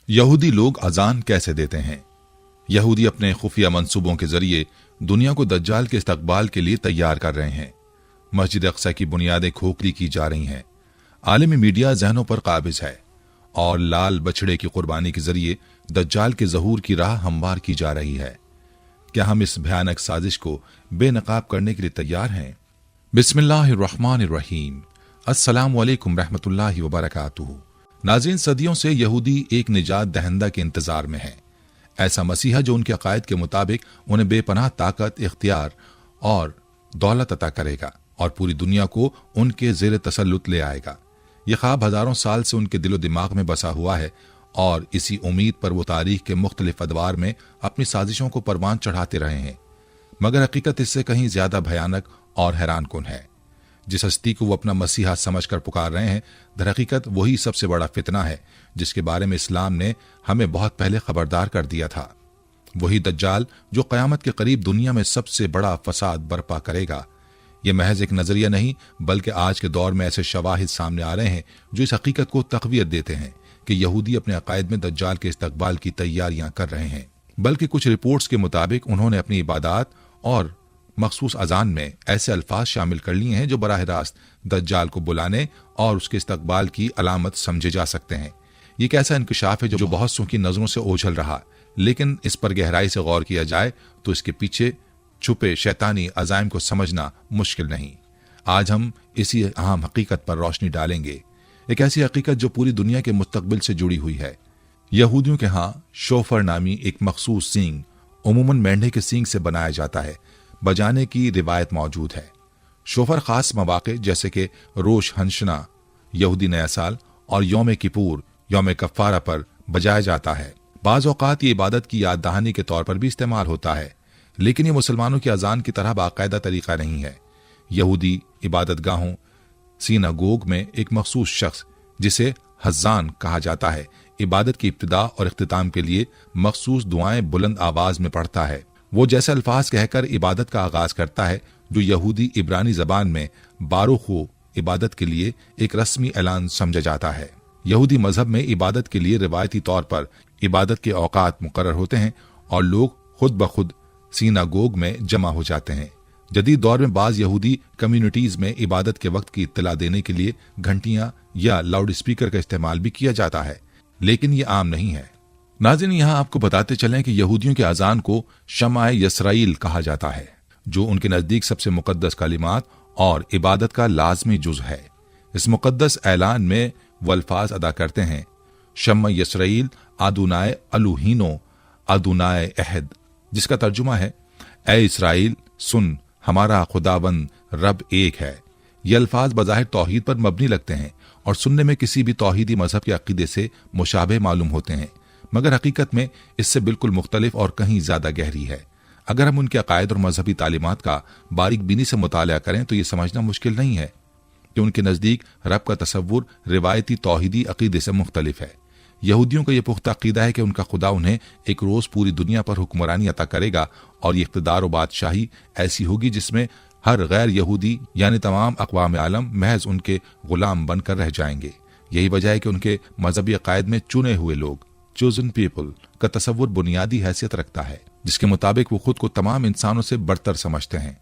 यहूदी लोग अजान कैसे देते हैं? यहूदी अपने खुफिया मंसूबों के जरिए दुनिया को दज्जाल के इस्तकबाल के लिए तैयार कर रहे हैं। मस्जिद अक्सा की बुनियादें खोखली की जा रही हैं। आलमी मीडिया जहनों पर काबिज है और लाल बछड़े की कुर्बानी के जरिए दज्जाल के ज़हूर की राह हमवार की जा रही है। क्या हम इस भयानक साजिश को बेनकाब करने के लिए तैयार हैं? बिस्मिल्लाहिर्रहमानिर्रहीम। अस्सलामु अलैकुम रहमतुल्लाहि व बरकातुहू। नाज़रीन, सदियों से यहूदी एक निजात दहंदा के इंतजार में है, ऐसा मसीहा जो उनके अकायद के मुताबिक उन्हें बेपनाह ताकत, इख्तियार और दौलत अता करेगा और पूरी दुनिया को उनके ज़ेर तसल्लुत ले आएगा। यह ख्वाब हजारों साल से उनके दिलो दिमाग में बसा हुआ है और इसी उम्मीद पर वो तारीख के मुख्तलिफ अदवार में अपनी साजिशों को परवान चढ़ाते रहे हैं। मगर हकीकत इससे कहीं ज्यादा भयानक और हैरान कुन है। जिस हस्ती को वो अपना मसीहा समझकर पुकार रहे हैं, दरहकीकत वही सबसे बड़ा फितना है जिसके बारे में इस्लाम ने हमें बहुत पहले खबरदार कर दिया था। वही दज्जाल जो क़यामत के करीब दुनिया में सबसे बड़ा फसाद बर्पा करेगा। यह महज एक नजरिया नहीं, बल्कि आज के दौर में ऐसे शवाहिद सामने आ रहे हैं जो इस हकीकत को तक़वियत देते हैं कि यहूदी अपने अकायद में दज्जाल के इस्तकबाल की तैयारियां कर रहे हैं। बल्कि कुछ रिपोर्ट्स के मुताबिक उन्होंने अपनी इबादात और मखसूस अजान में ऐसे अल्फाज शामिल कर लिए हैं जो बराह रास्त दज्जाल को बुलाने और उसके इस्तकबाल की अलामत समझे जा सकते हैं। ये एक ऐसा इंकशाफ है जो बहुत सौ की नजरों से ओझल रहा, लेकिन इस पर गहराई से गौर किया जाए तो इसके पीछे छुपे शैतानी अजाइम को समझना मुश्किल नहीं। आज हम इसी अहम हकीकत पर रोशनी डालेंगे, एक ऐसी हकीकत जो पूरी दुनिया के मुस्तकबिल से जुड़ी हुई है। यहूदियों के यहाँ शोफर नामी एक मखसूस सींग उमूमन मेंढे के सींग से बनाया जाता है, बजाने की रिवायत मौजूद है। शोफर खास मौके जैसे कि रोश हंशना, यहूदी नया साल और यौम किपूर, यौम कफ़ारा पर बजाया जाता है। बाज़ औक़ात ये इबादत की याद दहानी के तौर पर भी इस्तेमाल होता है, लेकिन ये मुसलमानों की अजान की तरह बाकायदा तरीका नहीं है। यहूदी इबादत गाहों सीनागोग में एक मखसूस शख्स जिसे हज़ान कहा जाता है, इबादत की इब्तिदा और इख्तिताम के लिए मखसूस दुआएं बुलंद आवाज में पढ़ता है। वो जैसे अल्फाज कहकर इबादत का आगाज करता है जो यहूदी इब्रानी जबान में बारूखो इबादत के लिए एक रस्मी ऐलान समझा जाता है। यहूदी मजहब में इबादत के लिए रिवायती तौर पर इबादत के औकात मुकर्रर होते हैं और लोग खुद ब खुद सीनागोग में जमा हो जाते हैं। जदीद दौर में बाज यहूदी कम्युनिटीज में इबादत के वक्त की इत्तला देने के लिए घंटियां या लाउड स्पीकर का इस्तेमाल भी किया जाता है, लेकिन ये आम नहीं है। नाज़रीन, यहाँ आपको बताते चलें कि यहूदियों के अजान को शमाए यसराइल कहा जाता है, जो उनके नजदीक सबसे मुकद्दस कलिमात और इबादत का लाजमी जुज है। इस मुकद्दस ऐलान में वो अल्फाज अदा करते हैं, शम्मा यसराइल आदुनाए अलूहीनो आदुनाए अहद, जिसका तर्जुमा है, ए इसराइल सुन, हमारा खुदावंद रब एक है। ये अल्फाज बज़ाहिर तौहीद पर मबनी लगते हैं और सुनने में किसी भी तौहीदी मजहब के अकीदे से मुशाबे मालूम होते हैं, मगर हकीकत में इससे बिल्कुल मुख्तलिफ और कहीं ज्यादा गहरी है। अगर हम उनके अकायद और मजहबी तालीमात का बारीक बीनी से मुताला करें तो ये समझना मुश्किल नहीं है कि उनके नजदीक रब का तसव्वुर रिवायती तौहीदी अकीदे से मुख्तलिफ है। यहूदियों का यह पुख्ता अकीदा है कि उनका खुदा उन्हें एक रोज पूरी दुनिया पर हुक्मरानी अता करेगा और ये इख्तिदार और बादशाही ऐसी होगी जिसमें हर गैर यहूदी यानी तमाम अक़वाम आलम महज उनके गुलाम बनकर रह जाएंगे। यही वजह है कि उनके मजहबी अकायद में चुने हुए लोग, चोजन पीपल का तसव्वुर बुनियादी हैसियत रखता है, जिसके मुताबिक वो खुद को तमाम इंसानों से बढ़तर समझते हैं।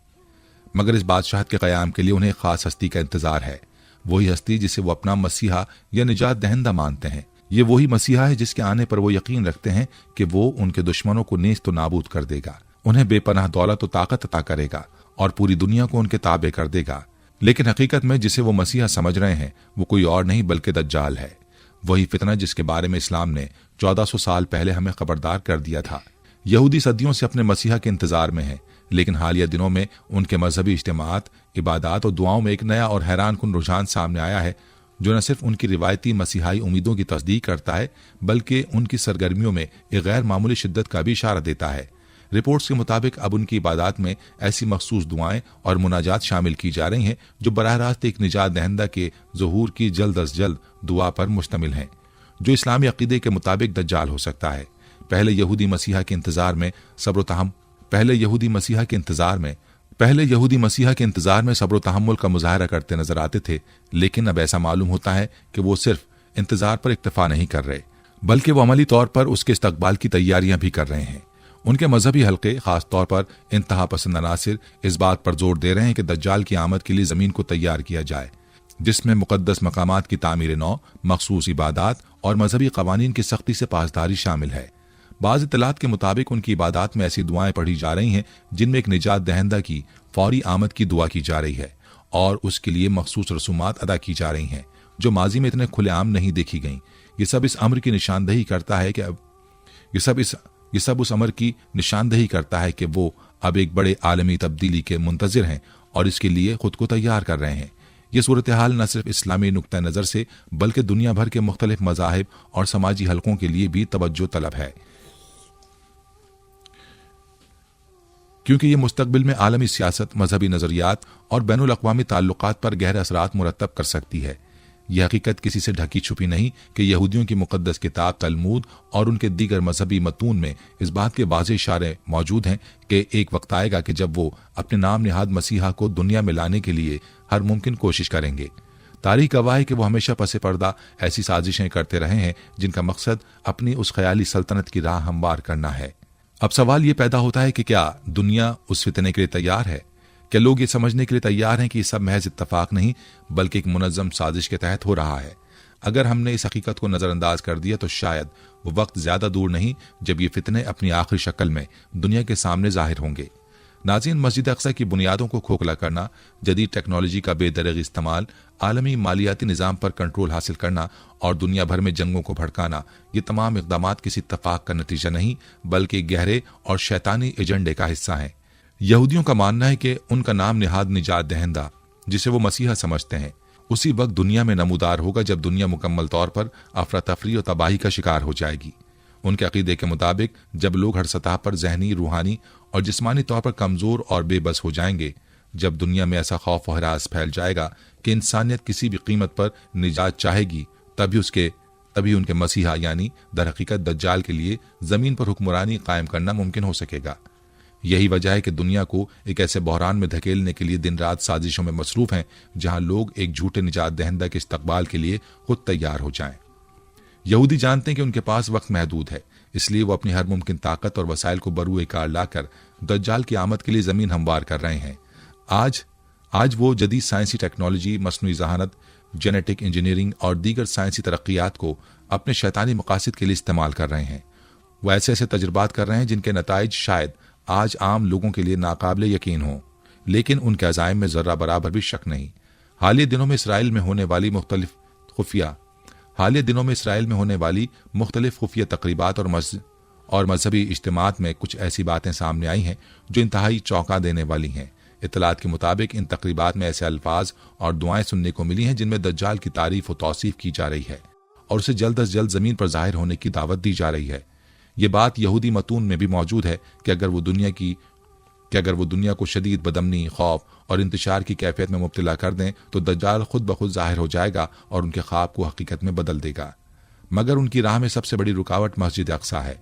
मगर इस बादशाहत के क़याम के लिए उन्हें खास हस्ती का इंतजार है, वही हस्ती जिसे वो अपना मसीहा या निजात दहंदा मानते हैं। ये वही मसीहा है जिसके आने पर वो यकीन रखते हैं कि वो उनके दुश्मनों को नेस्त तो नाबूद कर देगा, उन्हें बेपनाह दौलत और ताकत अता करेगा और पूरी दुनिया को उनके ताबे कर देगा। लेकिन हकीकत में जिसे वो मसीहा समझ रहे हैं वो कोई और नहीं बल्कि दज्जाल है, वही फितना जिसके बारे में इस्लाम ने 1400 साल पहले हमें खबरदार कर दिया था। यहूदी सदियों से अपने मसीहा के इंतजार में है, लेकिन हालिया दिनों में उनके मजहबी इज्तिमात, इबादात और दुआओं में एक नया और हैरान कुन रुझान सामने आया है जो न सिर्फ उनकी रिवायती मसीहाई उम्मीदों की तस्दीक करता है बल्कि उनकी सरगर्मियों में एक गैर मामूली शिद्दत का भी इशारा देता है। रिपोर्ट्स के मुताबिक अब उनकी इबादात में ऐसी मखसूस दुआएं और मुनाजात शामिल की जा रही हैं जो बराह रास्त एक निजात दहंदा के ज़हूर की जल्द अज जल्द दुआ पर मुश्तमिल हैं, जो इस्लामी अकीदे के मुताबिक दज्जाल हो सकता है। पहले यहूदी मसीहा के इंतजार में सब्र तहम्मुल का मुजाहरा करते नजर आते थे, लेकिन अब ऐसा मालूम होता है कि वो सिर्फ इंतजार पर इक्तफा नहीं कर रहे बल्कि वो अमली तौर पर उसके इस्तकबाल की तैयारियां भी कर रहे हैं। उनके मजहबी हल्के, खास तौर पर इंतहा पसंद अनासिर, इस बात पर जोर दे रहे हैं कि दज्जाल की आमद के लिए जमीन को तैयार किया जाए, जिसमें मुकद्दस मकामात की तामीर नौ, मखसूस इबादात और मजहबी कवानीन की सख्ती से पासदारी शामिल है। बाज़ इत्तलात के मुताबिक उनकी इबादात में ऐसी दुआएं पढ़ी जा रही हैं जिनमें एक निजात दहिंदा की फौरी आमद की दुआ की जा रही है और उसके लिए मखसूस रसूमात अदा की जा रही हैं जो माजी में इतने खुलेआम नहीं देखी गईं। ये सब इस अमर की निशानदही करता है कि ये सब उस अमर की निशानदही करता है कि वो अब एक बड़े आलमी तब्दीली के मुंतजिर हैं और इसके लिए खुद को तैयार कर रहे हैं। ये सूरत हाल न सिर्फ इस्लामी नुक्ता नज़र से बल्कि दुनिया भर के मुख्तलिफ मज़ाहिब और समाजी हलकों के लिए भी तवज्जो तलब है, क्योंकि ये मुस्तकबिल में आलमी सियासत, मजहबी नज़रियात और बैनुल अक़वामी ताल्लुकात पर गहरे असरात मुरतब कर सकती है। यह हकीकत किसी से ढकी छुपी नहीं कि यहूदियों की मुक़द्दस किताब तलमूद और उनके दीगर मजहबी मतून में इस बात के वाज़ेह इशारे मौजूद हैं कि एक वक्त आएगा कि जब वो अपने नाम निहाद मसीहा को दुनिया में लाने के लिए हर मुमकिन कोशिश करेंगे। तारीख गवाह है कि वो हमेशा पसे पर्दा ऐसी साजिशें करते रहे हैं जिनका मकसद अपनी उस ख्याली सल्तनत की राह हमवार करना है। अब सवाल ये पैदा होता है कि क्या दुनिया उस फितने के लिए तैयार है? क्या लोग ये समझने के लिए तैयार हैं कि ये सब महज इत्तफाक नहीं बल्कि एक मुनज़्ज़म साजिश के तहत हो रहा है? अगर हमने इस हकीकत को नज़रअंदाज कर दिया तो शायद वो वक्त ज़्यादा दूर नहीं जब ये फितने अपनी आखिरी शक्ल में दुनिया के सामने जाहिर होंगे। नाज़रीन, मस्जिद अक्सा की बुनियादों को खोखला करना, जदीद टेक्नोलॉजी का बेदरग इस्तेमाल, आलमी मालियाती निज़ाम पर कंट्रोल हासिल करना और दुनिया भर में जंगों को भड़काना, ये तमाम इक़दामात किसी इत्तफाक का नतीजा नहीं बल्कि गहरे और शैतानी एजेंडे का हिस्सा हैं। यहूदियों का मानना है कि उनका नाम निहाद निजात दहिंदा, जिसे वो मसीहा समझते हैं, उसी वक्त दुनिया में नमूदार होगा जब दुनिया मुकम्मल तौर पर अफरा तफरी और तबाही का शिकार हो जाएगी। उनके अकीदे के मुताबिक जब लोग हर सतह पर जहनी, रूहानी और जिस्मानी तौर पर कमजोर और बेबस हो जाएंगे, जब दुनिया में ऐसा खौफ और हरास फैल जाएगा कि इंसानियत किसी भी कीमत पर निजात चाहेगी, तभी उनके मसीहा यानी दरहकीकत दज्जाल के लिए जमीन पर हुक्मरानी कायम करना मुमकिन हो सकेगा। यही वजह है कि दुनिया को एक ऐसे बहरान में धकेलने के लिए दिन रात साजिशों में मसरूफ हैं जहां लोग एक झूठे निजात दहिंदा के इस्तकबाल के लिए खुद तैयार हो जाएं। यहूदी जानते हैं कि उनके पास वक्त महदूद है, इसलिए वो अपनी हर मुमकिन ताकत और वसाइल को बरूए कार लाकर दज्जाल की आमद के लिए जमीन हमवार कर रहे हैं। आज वो जदीद साइंसी टेक्नोलॉजी, मसनूई जहानत, जेनेटिक इंजीनियरिंग और दीगर साइंसी तरक्कियात को अपने शैतानी मकासद के लिए इस्तेमाल कर रहे हैं। वो ऐसे ऐसे तजुर्बात कर रहे हैं जिनके नताइज शायद आज आम लोगों के लिए नाकाबिले यकीन हो, लेकिन उनके अज़ाइम में जर्रा बराबर भी शक नहीं। हालिया दिनों में इसराइल में होने वाली मुख्तलिफ खुफिया तकरीबात और मजहबी इज्तिमात में कुछ ऐसी बातें सामने आई हैं जो इंतहाई चौंका देने वाली हैं। इत्तलात के मुताबिक इन तकरीबात में ऐसे अल्फाज और दुआएं सुनने को मिली हैं जिनमें दज्जाल की तारीफ व तौसीफ की जा रही है और उसे जल्द अज जल्द जमीन पर जाहिर होने की दावत दी जा रही है। ये बात यहूदी मतून में भी मौजूद है कि अगर वो दुनिया को शदीद बदमनी, खौफ और इंतशार की कैफियत में मुब्तला कर दें तो दज्जाल खुद ब खुद जाहिर हो जाएगा और उनके ख्वाब को हकीकत में बदल देगा। मगर उनकी राह में सबसे बड़ी रुकावट मस्जिद अक्सा है।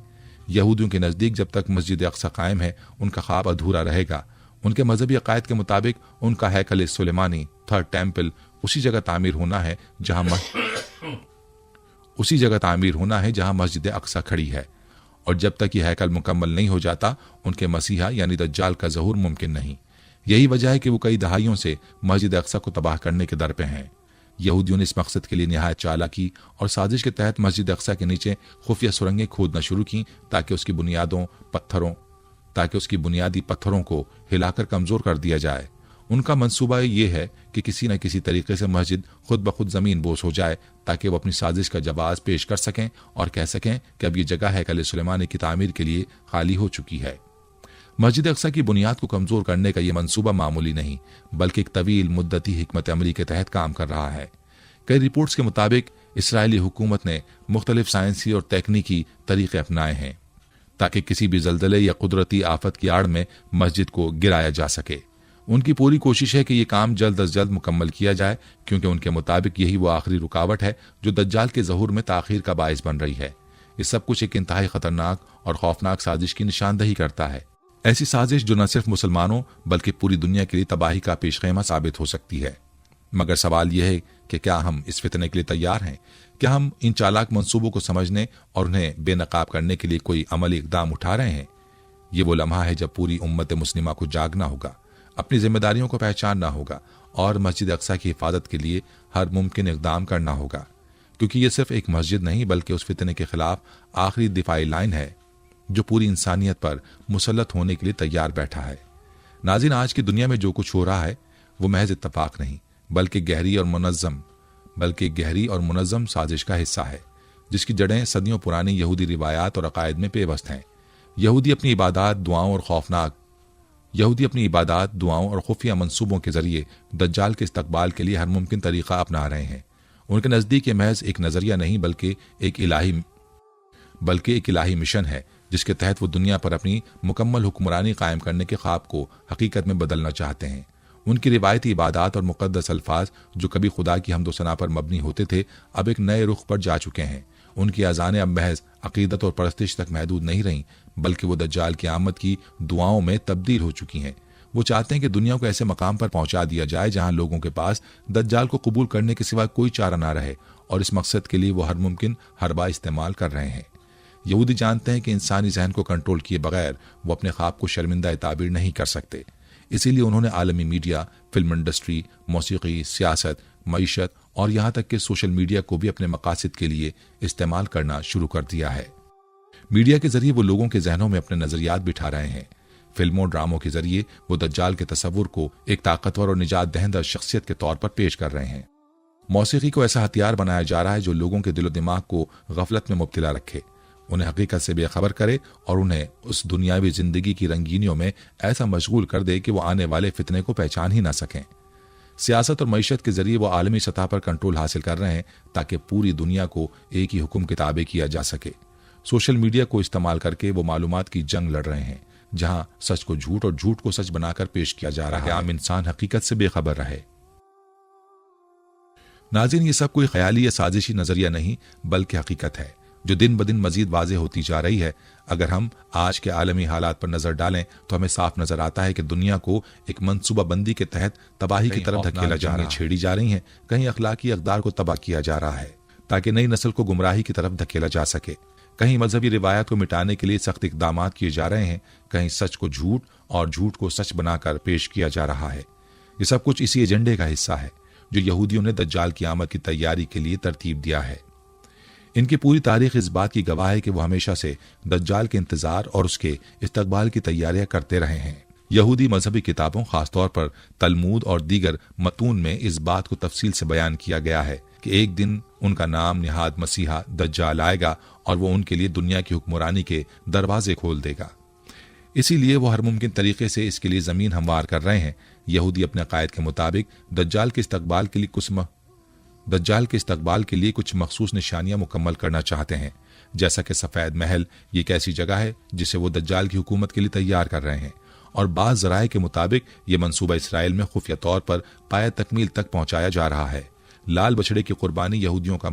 यहूदियों के नज़दीक जब तक मस्जिद अक्सा कायम है उनका ख्वाब अधूरा रहेगा। उनके मजहबी अकायद के मुताबिक उनका हैकल सुलेमानी, थर्ड टेम्पल, उसी जगह तामीर होना है जहां मस्जिद अक्सा खड़ी है, और जब तक यह हैकल मुकम्मल नहीं हो जाता उनके मसीहा यानी दज्जाल का ज़हूर मुमकिन नहीं। यही वजह है कि वो कई दहाइयों से मस्जिद अक्सा को तबाह करने के दर पे हैं। यहूदियों ने इस मकसद के लिए निहायत चालाकी और साजिश के तहत मस्जिद अक्सा के नीचे खुफिया सुरंगें खोदना शुरू की ताकि उसकी बुनियादी पत्थरों को हिलाकर कमजोर कर दिया जाए। उनका मंसूबा ये है कि किसी न किसी तरीके से मस्जिद खुद ब खुद जमीन बोस हो जाए ताकि वो अपनी साजिश का जवाब पेश कर सकें और कह सकें कि अब ये जगह हैकल सुलेमानी की तामीर के लिए खाली हो चुकी है। मस्जिद अक्सा की बुनियाद को कमजोर करने का ये मंसूबा मामूली नहीं बल्कि एक तवील मुद्दती हिकमत अमली के तहत काम कर रहा है। कई रिपोर्ट्स के मुताबिक इसराइली हुकूमत ने मुख्तलिफ साइंसी और तकनीकी तरीके अपनाए हैं ताकि किसी भी जल्जले या कुदरती आफत की आड़ में मस्जिद को गिराया जा सके। उनकी पूरी कोशिश है कि ये काम जल्द अज जल्द मुकम्मल किया जाए, क्योंकि उनके मुताबिक यही वो आखिरी रुकावट है जो दज्जाल के ज़हूर में ताखीर का बाइस बन रही है। ये सब कुछ एक इंतहाई खतरनाक और खौफनाक साजिश की निशानदही करता है। ऐसी साजिश जो न सिर्फ मुसलमानों बल्कि पूरी दुनिया के लिए तबाही का पेशखेमा साबित हो सकती है। मगर सवाल यह है कि क्या हम इस फितने के लिए तैयार हैं? क्या हम इन चालाक मंसूबों को समझने और उन्हें बेनकाब करने के लिए कोई अमली इकदाम उठा रहे हैं? ये वो लम्हा है जब पूरी उम्मत मुस्लिमा को जागना होगा, अपनी जिम्मेदारियों को पहचानना होगा और मस्जिद अक्सा की हिफाजत के लिए हर मुमकिन इकदाम करना होगा, क्योंकि ये सिर्फ एक मस्जिद नहीं बल्कि उस फितने के खिलाफ आखिरी दिफाई लाइन है जो पूरी इंसानियत पर मुसल्लत होने के लिए तैयार बैठा है। नाज़रीन, आज की दुनिया में जो कुछ हो रहा है वो महज इत्तफाक नहीं बल्कि गहरी और मुनज़्ज़म साजिश का हिस्सा है, जिसकी जड़ें सदियों पुरानी यहूदी रिवायात और अकायद में पेवस्त हैं। यहूदी अपनी इबादात, दुआओं और खुफिया मंसूबों के जरिए दज्जाल के इस्तकबाल के लिए हर मुमकिन तरीका अपना रहे हैं। उनके नज़दीक ये महज एक नज़रिया नहीं बल्कि एक इलाही मिशन है, जिसके तहत वो दुनिया पर अपनी मुकम्मल हुक्मरानी कायम करने के ख्वाब को हकीकत में बदलना चाहते हैं। उनकी रिवायती इबादात और मुक़द्दस अल्फाज जो कभी खुदा की हम्द व सना पर मबनी होते थे, अब एक नए रुख पर जा चुके हैं। उनकी अज़ानें अब महज अकीदत और परस्तिश तक महदूद नहीं रहीं बल्कि वो दज्जाल की आमद की दुआओं में तब्दील हो चुकी हैं। वो चाहते हैं कि दुनिया को ऐसे मकाम पर पहुंचा दिया जाए जहां लोगों के पास दज्जाल को कबूल करने के सिवा कोई चारा ना रहे, और इस मकसद के लिए वो हर मुमकिन हरबा इस्तेमाल कर रहे हैं। यहूदी जानते हैं कि इंसानी जहन को कंट्रोल किए बगैर वो अपने ख्वाब को शर्मिंदा ताबीर नहीं कर सकते। इसीलिए उन्होंने आलमी मीडिया, फिल्म इंडस्ट्री, मौसीकी, सियासत, मईशत और यहाँ तक कि सोशल मीडिया को भी अपने मकासद के लिए इस्तेमाल करना शुरू कर दिया है। मीडिया के जरिए वो लोगों के जहनों में अपने नजरियात बिठा रहे हैं। फिल्मों, ड्रामों के जरिए वो दज्जाल के तस्वुर को एक ताकतवर और निजात दहिंदा शख्सियत के तौर पर पेश कर रहे हैं। मौसीकी को ऐसा हथियार बनाया जा रहा है जो लोगों के दिलो दिमाग को गफलत में मुब्तला रखे, उन्हें हकीकत से बेखबर करे और उन्हें उस दुनियावी जिंदगी की रंगीनियों में ऐसा मशगूल कर दे कि वो आने वाले फितने को पहचान ही ना सकें। सियासत और मईशत के जरिए वो आलमी सतह पर कंट्रोल हासिल कर रहे हैं ताकि पूरी दुनिया को एक ही हुक्म के ताबे किया जा सके। सोशल मीडिया को इस्तेमाल करके वो मालूमात की जंग लड़ रहे हैं, जहां सच को झूठ और झूठ को सच बनाकर पेश किया जा रहा है, आम इंसान हकीकत से बेखबर रहे। नाज़रीन, ये सब कोई ख्याली या साजिशी नजरिया नहीं बल्कि हकीकत है जो दिन ब दिन मजीद वाज़ेह होती जा रही है। अगर हम आज के आलमी हालात पर नजर डालें तो हमें साफ नजर आता है कि दुनिया को एक मनसूबा बंदी के तहत तबाही की तरफ धकेला जा रहा है। छेड़ी जा रही हैं, कहीं अखलाकी अक़दार को तबाह किया जा रहा है ताकि नई नस्ल को गुमराही की तरफ धकेला जा सके। कहीं मजहबी रिवायत को मिटाने के लिए सख्त इक़दाम किए जा रहे हैं, कहीं सच को झूठ और झूठ को सच बनाकर पेश किया जा रहा है। ये सब कुछ इसी एजेंडे का हिस्सा है जो यहूदियों ने दज्जाल की आमद की तैयारी के लिए तरतीब दिया है। इनकी पूरी तारीख इस बात की गवाह है कि वो हमेशा से दज्जाल के इंतजार और उसके इस्तकबाल की तैयारियां करते रहे हैं। यहूदी मजहबी किताबों, खासतौर पर तलमूद और दीगर मतून में इस बात को तफसील से बयान किया गया है कि एक दिन उनका नाम निहाद मसीहा दज्जाल आएगा और वो उनके लिए दुनिया की हुक्मरानी के दरवाजे खोल देगा। इसीलिए वो हर मुमकिन तरीके से इसके लिए जमीन हमवार कर रहे हैं। यहूदी अपने अकायद के मुताबिक दज्जाल के इस्तकबाल के लिए कुछ मखसूस निशानियां मुकम्मल करना चाहते हैं, जैसा कि सफेद महल। ये एक ऐसी जगह है जिसे वो दज्जाल की हुकूमत के लिए तैयार कर रहे हैं, और बाज़ ज़राए के मुताबिक ये मंसूबा इसराइल में खुफिया तौर पर पाया तकमील तक पहुंचाया जा रहा है। लाल बछड़े की कुर्बानी यहूदियों का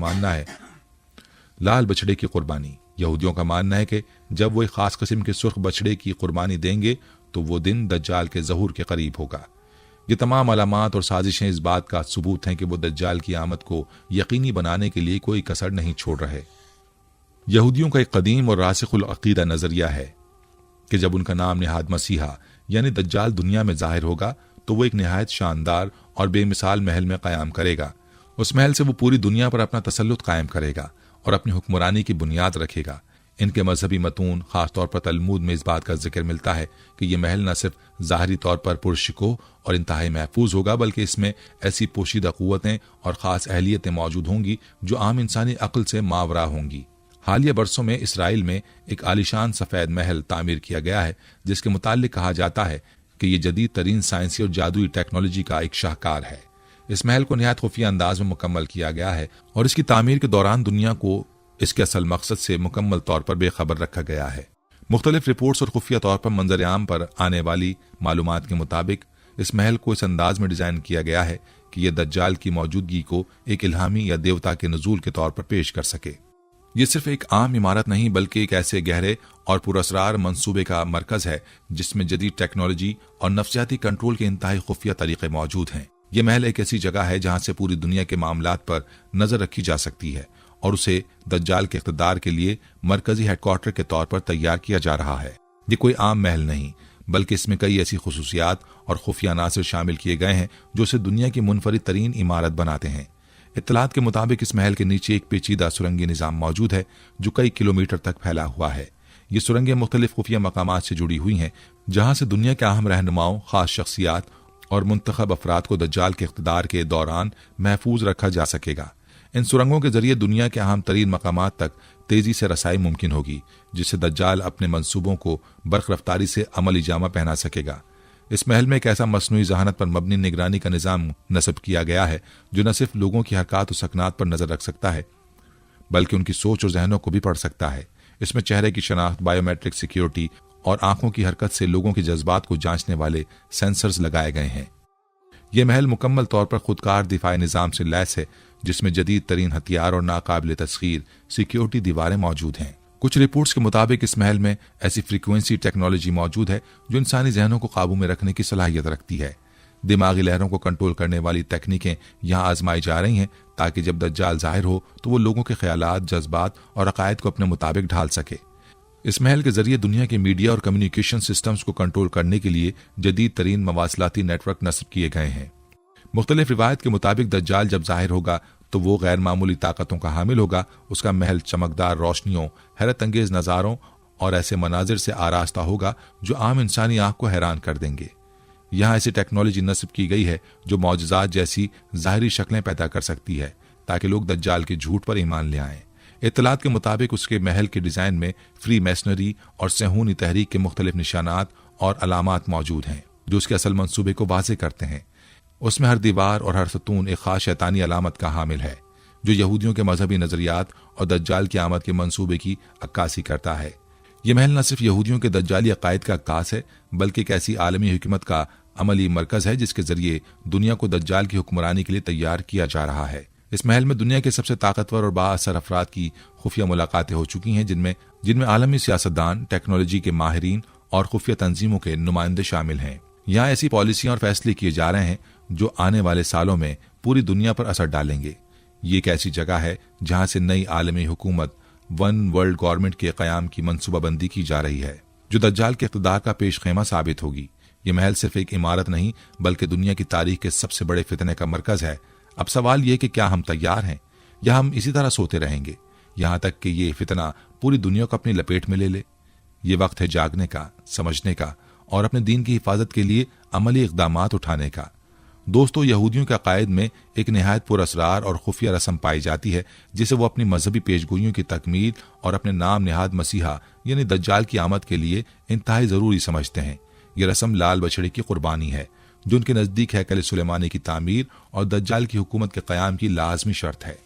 मानना है कि जब वो एक खास किस्म के सुर्ख बछड़े की कुर्बानी देंगे तो वो दिन दज्जाल के ज़हूर के करीब होगा। ये तमाम अलामात और साजिशें इस बात का सबूत हैं कि वो दज्जाल की आमद को यकीनी बनाने के लिए कोई कसर नहीं छोड़ रहे। यहूदियों का एक कदीम और रासिखुल अकीदा नजरिया है कि जब उनका नाम निहाद मसीहा यानी दज्जाल दुनिया में जाहिर होगा तो वो एक निहायत शानदार और बेमिसाल महल में क़याम करेगा। उस महल से वो पूरी दुनिया पर अपना तसल्लुत कायम करेगा और अपनी हुक्मरानी की बुनियाद रखेगा। इनके मजहबी मतून, खासतौर पर तलमूद में इस बात का जिक्र मिलता है कि यह महल न सिर्फ ज़ाहरी तौर पर पुरशिको और इंतहाई महफूज होगा बल्कि इसमें ऐसी पोशीदा क़ुव्वतें और ख़ास अहलियतें मौजूद होंगी जो आम इंसानी अक्ल से मावरा होंगी। हालिया बरसों में इसराइल में एक आलिशान सफ़ेद महल तामीर किया गया है जिसके मुताल्लिक कहा जाता है कि यह जदीद तरीन साइंसी और जादुई टेक्नोलॉजी का एक शाहकार है। इस महल को निहायत खुफिया अंदाज में मुकम्मल किया गया है और इसकी तामीर के दौरान दुनिया को इसके असल मकसद से मुकम्मल तौर पर बेखबर रखा गया है। मुख्तलिफ रिपोर्ट्स और खुफिया तौर पर मंजर आम पर आने वाली मालूमात के मुताबिक इस महल को इस अंदाज में डिज़ाइन किया गया है कि यह दज्जाल की मौजूदगी को एक इल्हामी या देवता के नजूल के तौर पर पेश कर सके। ये सिर्फ एक आम इमारत नहीं बल्कि एक ऐसे गहरे और पुरअसरार मंसूबे का मरकज है जिसमें जदीद टेक्नोलॉजी और नफ्सियाती कंट्रोल के इंतहाई खुफिया तरीके मौजूद हैं। ये महल एक ऐसी जगह है जहां से पूरी दुनिया के मामलात पर नजर रखी जा सकती है और उसे दज्जाल के इक़्तिदार के लिए मरकजी हेडक्वार्टर के तौर पर तैयार किया जा रहा है। ये कोई आम महल नहीं, बल्कि इसमें कई ऐसी खुसूसियात और खुफिया अनासर शामिल किए गए हैं जो इसे दुनिया की मुनफरिद तरीन इमारत बनाते हैं। इत्तलात के मुताबिक इस महल के नीचे एक पेचीदा सुरंगी निज़ाम मौजूद है जो कई किलोमीटर तक फैला हुआ है। ये सुरंगें मुख्तलिफ खुफिया मकामात से जुड़ी हुई हैं जहां से दुनिया के अहम रहनुमाओं, खास शख्सियात और मुंतखब अफराद को दज्जाल के इक़्तिदार के दौरान महफूज रखा जा सकेगा। इन सुरंगों के जरिए दुनिया के अहम तरीन मकामात तक तेजी से रसाई मुमकिन होगी, जिससे दज्जाल अपने मंसूबों को बरख रफ्तारी से अमली जामा पहना सकेगा। इस महल में एक ऐसा मसनूई जहानत पर मबनी निगरानी का निज़ाम नस्ब किया गया है जो न सिर्फ लोगों की हरकत और सकनात पर नजर रख सकता है, बल्कि उनकी सोच और जहनों को भी पढ़ सकता है। इसमें चेहरे की शनाख्त, बायोमेट्रिक सिक्योरिटी और आंखों की हरकत से लोगों के जज्बात को जांचने वाले सेंसर्स लगाए गए हैं। यह महल मुकम्मल तौर पर खुदकार दिफाई निज़ाम से लैस है, जिसमें जदीद तरीन हथियार और नाकाबिल तस्खीर सिक्योरिटी दीवारें मौजूद हैं। कुछ रिपोर्ट्स के मुताबिक इस महल में ऐसी फ्रीक्वेंसी टेक्नोलॉजी मौजूद है जो इंसानी जहनों को काबू में रखने की सलाहियत रखती है। दिमागी लहरों को कंट्रोल करने वाली तकनीकें यहाँ आजमाई जा रही हैं ताकि जब दज्जाल जाहिर हो तो वो लोगों के ख्यालात, जज्बात और अकायद को अपने मुताबिक ढाल सके। इस महल के जरिए दुनिया के मीडिया और कम्युनिकेशन सिस्टम्स को कंट्रोल करने के लिए जदीद तरीन मवासलाती नेटवर्क नस्ब किए गए हैं। मुख्तलिफ रिवायत के मुताबिक दज्जाल जब जाहिर होगा तो वो गैर मामूली ताकतों का हामिल होगा। उसका महल चमकदार रोशनियों, हैरत अंगेज नज़ारों और ऐसे मनाजिर से आरास्ता होगा जो आम इंसानी आंख को हैरान कर देंगे। यहाँ ऐसी टेक्नोलॉजी नस्ब की गई है जो मौजज़ात जैसी ज़ाहिरी शक्लें पैदा कर सकती है ताकि लोग दज्जाल के झूठ पर ईमान ले आएं। इत्तलात के मुताबिक उसके महल के डिज़ाइन में फ्री मैसनरी और सेहूनी तहरीक के मुख्तलिफ निशानात और अलामात मौजूद हैं जो उसके असल मंसूबे को वाज़ेह करते हैं। उसमें हर दीवार और हर सतून एक खास शैतानी अलामत का हामिल है जो यहूदियों के मजहबी नजरियात और दज्जाल की आमद के मंसूबे की अक्कासी करता है। यह महल न सिर्फ यहूदियों के दज्जाली अकायद का अक्कास है बल्कि एक ऐसी आलमी हिकमत का अमली मरकज है जिसके जरिए दुनिया को दज्जाल की हुक्मरानी के लिए तैयार किया जा रहा है। इस महल में दुनिया के सबसे ताकतवर और बाअसर अफराद की खुफिया मुलाकातें हो चुकी हैं जिनमें आलमी सियासतदान, टेक्नोलॉजी के माहिरीन और खुफिया तंजीमों के नुमाइंदे शामिल हैं। यहाँ ऐसी पॉलिसियां और फैसले किए जा रहे हैं जो आने वाले सालों में पूरी दुनिया पर असर डालेंगे। ये एक ऐसी जगह है जहां से नई आलमी हुकूमत, वन वर्ल्ड गवर्नमेंट के क़याम की मनसूबाबंदी की जा रही है जो दज्जाल के इक़्तिदार का पेश खेमा साबित होगी। ये महल सिर्फ एक इमारत नहीं बल्कि दुनिया की तारीख के सबसे बड़े फितने का मरकज है। अब सवाल ये कि क्या हम तैयार हैं या हम इसी तरह सोते रहेंगे यहाँ तक कि ये फितना पूरी दुनिया को अपनी लपेट में ले ले। ये वक्त है जागने का, समझने का और अपने दीन की हिफाजत के लिए अमली इक़दामात उठाने का। दोस्तों, यहूदियों के अकायद में एक नहायत पुरअसरार और खुफिया रस्म पाई जाती है जिसे वो अपनी मजहबी पेशगोइयों की तकमील और अपने नाम निहाद मसीहा यानी दज्जाल की आमद के लिए इंतहाई ज़रूरी समझते हैं। ये रस्म लाल बछड़े की कुर्बानी है जो उनके नज़दीक हैकल सुलेमानी की तामीर और दज्जाल की हुकूमत के क़याम की लाजमी शर्त है।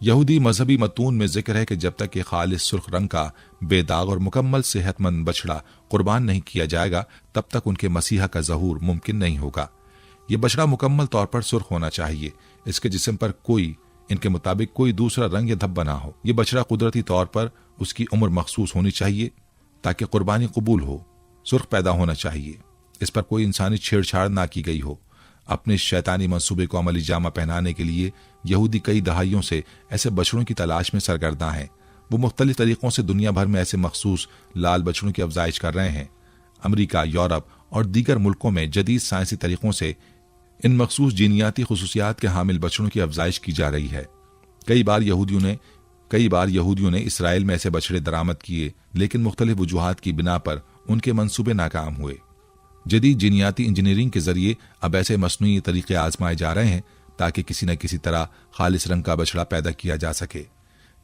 यहूदी मजहबी मतून में जिक्र है कि जब तक ये खालिस सुर्ख रंग का बेदाग और मुकम्मल सेहतमंद बछड़ा कुर्बान नहीं किया जाएगा तब तक उनके मसीहा का ज़हूर मुमकिन नहीं होगा। ये बछड़ा मुकम्मल तौर पर सुर्ख होना चाहिए, इसके जिस्म पर इनके मुताबिक कोई दूसरा रंग या धब्बा ना हो। ये बछड़ा कुदरती तौर पर उसकी उम्र मखसूस होनी चाहिए ताकि कुर्बानी कबूल हो। सुर्ख पैदा होना चाहिए, इस पर कोई इंसानी छेड़छाड़ ना की गई हो। अपने शैतानी मंसूबे को अमली जामा पहनाने के लिए यहूदी कई दहाइयों से ऐसे बछड़ों की तलाश में सरगर्दा हैं। वो मुख्तलिफ तरीक़ों से दुनिया भर में ऐसे मखसूस लाल बछड़ों की अफजाइश कर रहे हैं। अमरीका, यूरोप और दीगर मुल्कों में जदीद साइंसी तरीक़ों से इन मखसूस जीनियाती खुसूसियात के हामिल बछड़ों की अफजाइश की जा रही है। कई बार यहूदियों ने इसराइल में ऐसे बछड़े दरामद किए, लेकिन मुख्तलिफ वजूहात की बिना पर उनके मंसूबे नाकाम हुए। जदीद जीनियाती इंजीनियरिंग के जरिए अब ऐसे मसनूई तरीके आजमाए जा रहे हैं ताकि किसी न किसी तरह खालिस रंग का बछड़ा पैदा किया जा सके।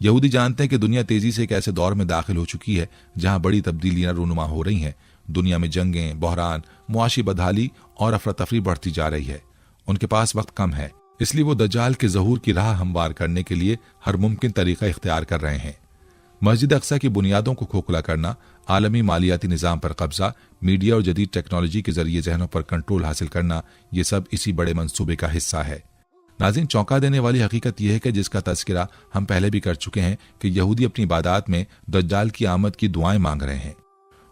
यहूदी जानते हैं कि दुनिया तेजी से एक ऐसे दौर में दाखिल हो चुकी है जहां बड़ी तब्दीलियां रूनुमा हो रही हैं। दुनिया में जंगें, बहरान, मुआशी बदहाली और अफरा तफरी बढ़ती जा रही है। उनके पास वक्त कम है, इसलिए वो दज्जाल के ज़हूर की राह हमवार करने के लिए हर मुमकिन तरीका इख्तियार कर रहे हैं। मस्जिद अक्सा की बुनियादों को खोखला करना, आलमी मालियाती निज़ाम पर कब्जा, मीडिया और जदीद टेक्नोलॉजी के जरिए जहनों पर कंट्रोल हासिल करना, ये सब इसी बड़े मंसूबे का हिस्सा है। नाज़रीन, चौंका देने वाली हकीकत यह है कि जिसका तज़किरा हम पहले भी कर चुके हैं कि यहूदी अपनी इबादात में दज्जाल की आमद की दुआएं मांग रहे हैं।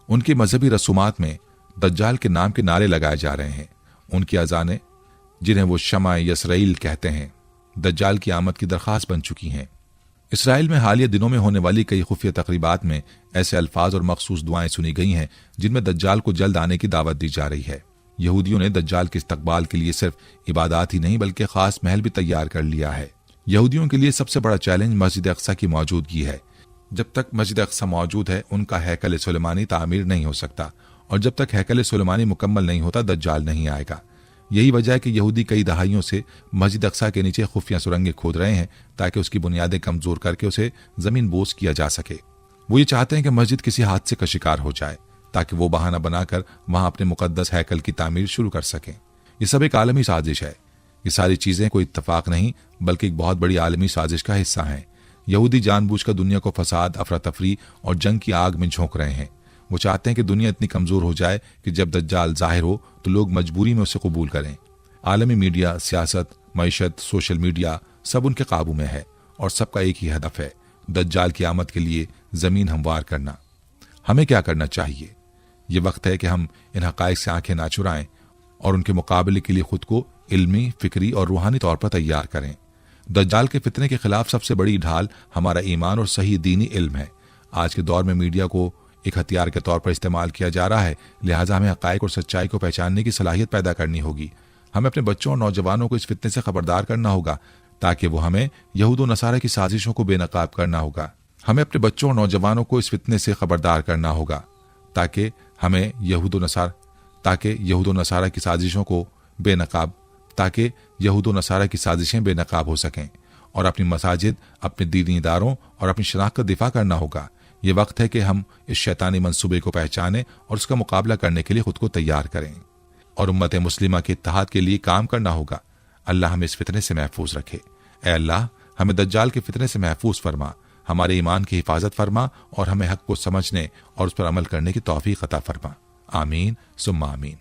उनकी मजहबी रसूमात में दज्जाल के नाम के नारे लगाए जा रहे हैं। उनकी अज़ानें जिन्हें वो शमा यसराइल कहते हैं, दज्जाल की आमद की दरख्वास्त बन चुकी हैं। इसराइल में हालिया दिनों में होने वाली कई खुफिया तकरीबात में ऐसे अल्फाज और मखसूस दुआएं सुनी गई हैं जिनमें दज्जाल को जल्द आने की दावत दी जा रही है। यहूदियों ने दज्जाल के इस्तकबाल के लिए सिर्फ इबादत ही नहीं बल्कि खास महल भी तैयार कर लिया है। यहूदियों के लिए सबसे बड़ा चैलेंज मस्जिद अक्सा की मौजूदगी है। जब तक मस्जिद अक्सा मौजूद है उनका हैकल सुलेमानी तामीर नहीं हो सकता, और जब तक हैकल सुलेमानी मुकम्मल नहीं होता दज्जाल नहीं आएगा। यही वजह है कि यहूदी कई दहाइयों से मस्जिद अक्सा के नीचे खुफिया सुरंगें खोद रहे हैं ताकि उसकी बुनियादें कमजोर करके उसे जमीन बोझ किया जा सके। वो ये चाहते हैं कि मस्जिद किसी हादसे का शिकार हो जाए ताकि वो बहाना बनाकर वहां अपने मुकद्दस हैकल की तामीर शुरू कर सकें। ये सब एक आलमी साजिश है। ये सारी चीजें कोई इत्तफाक नहीं बल्कि एक बहुत बड़ी आलमी साजिश का हिस्सा हैं। यहूदी जानबूझकर दुनिया को फसाद, अफरा तफरी और जंग की आग में झोंक रहे हैं। वो चाहते हैं कि दुनिया इतनी कमजोर हो जाए कि जब दज्जाल जाहिर हो तो लोग मजबूरी में उसे कबूल करें। आलमी मीडिया, सियासत, मईशत, सोशल मीडिया सब उनके काबू में है और सबका एक ही हदफ है, दज्जाल की आमद के लिए जमीन हमवार करना। हमें क्या करना चाहिए? ये वक्त है कि हम इन हकायक से आंखें ना चुराएं और उनके मुकाबले के लिए खुद को इल्मी, फिक्री और रूहानी तौर पर तैयार करें। दज्जाल के फितने के खिलाफ सबसे बड़ी ढाल हमारा ईमान और सही दीनी इल्म है। आज के दौर में मीडिया को एक हथियार के तौर पर इस्तेमाल किया जा रहा है, लिहाजा हमें हकायक और सच्चाई को पहचानने की सलाहियत पैदा करनी होगी। हमें अपने बच्चों और नौजवानों को इस फितने से खबरदार करना होगा ताकि वो हमें यहूद और नसारा की साजिशों को बेनकाब करना होगा। हमें अपने बच्चों और नौजवानों को इस फितने से खबरदार करना होगा ताकि हमें यहूद और नसारा की साजिशों को ताकि यहूद और नसारा की साजिशें बेनकाब हो सकें और अपनी मसाजिद, अपने दीनी इदारों और अपनी शनाख्त का दिफा करना होगा। ये वक्त है कि हम इस शैतानी मंसूबे को पहचानें और उसका मुकाबला करने के लिए खुद को तैयार करें और उम्मत मुस्लिमा के इत्तेहाद के लिए काम करना होगा। अल्लाह हमें इस फितने से महफूज रखे। ए अल्लाह, हमें दज्जाल के फितने से महफूज फरमा, हमारे ईमान की हिफाजत फरमा और हमें हक को समझने और उस पर अमल करने की तौफीक अता फरमा। आमीन सुम्मा आमीन।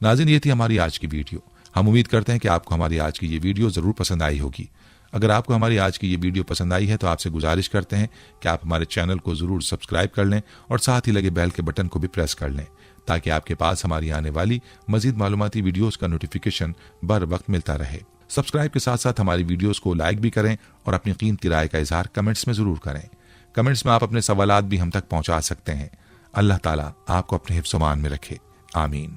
नाज़रीन, ये थी हमारी आज की वीडियो। हम उम्मीद करते हैं कि आपको हमारी आज की ये वीडियो जरूर पसंद आई होगी। अगर आपको हमारी आज की ये वीडियो पसंद आई है तो आपसे गुजारिश करते हैं कि आप हमारे चैनल को जरूर सब्सक्राइब कर लें और साथ ही लगे बेल के बटन को भी प्रेस कर लें ताकि आपके पास हमारी आने वाली मजीद मालूमाती वीडियोस का नोटिफिकेशन बर वक्त मिलता रहे। सब्सक्राइब के साथ साथ हमारी वीडियोस को लाइक भी करें और अपनी कीमती राय का इजहार कमेंट्स में जरूर करें। कमेंट्स में आप अपने सवालात भी हम तक पहुंचा सकते हैं। अल्लाह ताला आपको अपने हिफ्ज़-ओ-मान में रखे। आमीन।